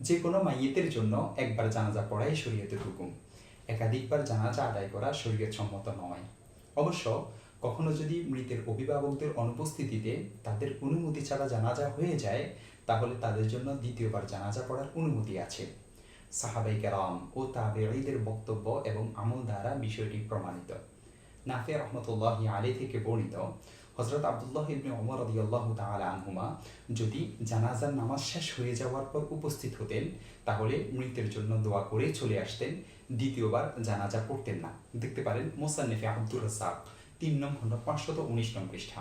যে কোনো মাইয়েতের জন্য একবার জানাজা পড়াই শরীয়তের হুকুম। একাধিকবার জানাজা আদায় করা শরীয়ত সম্মত নয়। অবশ্য কখনো যদি মৃতের অভিভাবকদের অনুপস্থিতিতে তাদের অনুমতি ছাড়া জানাজা হয়ে যায়, তাহলে তাদের জন্য দ্বিতীয়বার জানাজা পড়ার অনুমতি আছে। সাহাবাই কেরাম ও তাবেঈদের বক্তব্য এবং আমল দ্বারা বিষয়টি প্রমাণিত। নাফি রহমতুল্লাহি আলী থেকে বর্ণিত, হযরত আব্দুল্লাহ ইবনে ওমর রাদিয়াল্লাহু তাআলা আনহুমা যদি জানাজার নামাজ শেষ হয়ে যাওয়ার পর উপস্থিত হতেন, তাহলে মৃতের জন্য দোয়া করে চলে আসতেন, দ্বিতীয়বার জানাজা পড়তেন না। দেখতে পারেন মুসান্নিফে আব্দুর রাজ্জাক ৩ নং খণ্ড ৫১৯ নং পৃষ্ঠা।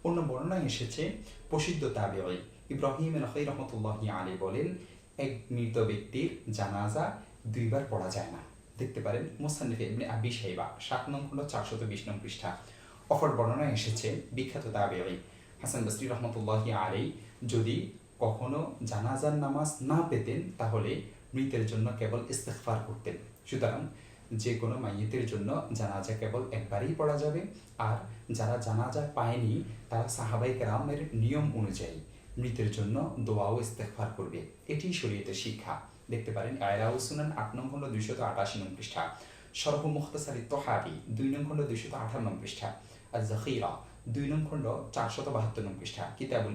অন্য বর্ণনায় এসেছে, প্রসিদ্ধ তাবেঈ ইব্রাহিম আন-নাখাই রাহমাতুল্লাহি আলাইহি বলেন, এক মৃত ব্যক্তির জানাজা দুইবার পড়া যায় না। দেখতে পারেন মুসান্নিফে ইবনে আবি শাইবা ৭ নং খণ্ড ৪২০ নং পৃষ্ঠা। অপর বর্ণনায় এসেছে, বিখ্যাত তাবেঈ হাসান বসরি রহমতুল্লাহি আলাইহি যদি কখনো জানাজার নামাজ না পেতেন, তাহলে মৃতের জন্য কেবল ইস্তিগফার করতেন। সুতরাং যে কোনো মাইয়িতের জন্য জানাজা কেবল একবারই পড়া যাবে। আর যারা জানাজা পায়নি, তারা সাহাবায়ে কেরামের নিয়ম অনুযায়ী মৃতের জন্য দোয়া ও ইস্তিগফার করবে। এটি শরীয়তের শিক্ষা। দেখতে পারেন আয়রাউস সুনান ৮ নং খণ্ড ২৮৮ নং পৃষ্ঠা, শরহ মুখতাসারি তহাবি ২ নং খণ্ড ২৫৮ নং পৃষ্ঠা, আর জাখিরা ২ নং খণ্ড ৪৭২ নং পৃষ্ঠা, কিতাবুল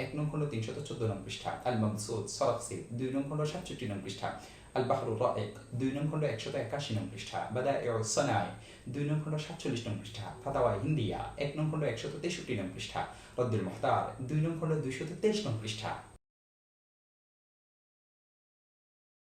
১ নং খণ্ড ৩১৪ নং পৃষ্ঠা, আল মাবসুত সরাফসি ২ নং খণ্ড ৬৭ নং পৃষ্ঠা, আল বাহরুর রাইক ২ নং খণ্ড ১৮১ নং পৃষ্ঠা, বাদাইউস সানাই ২ নং খণ্ড ৪৭ নং পৃষ্ঠা, ফাতাওয়া হিন্দিয়া ১ নং খণ্ড ১৬৩ নং পৃষ্ঠা, রদ্দুল মুখতার ২ নং খণ্ড ২২৩ নং পৃষ্ঠা।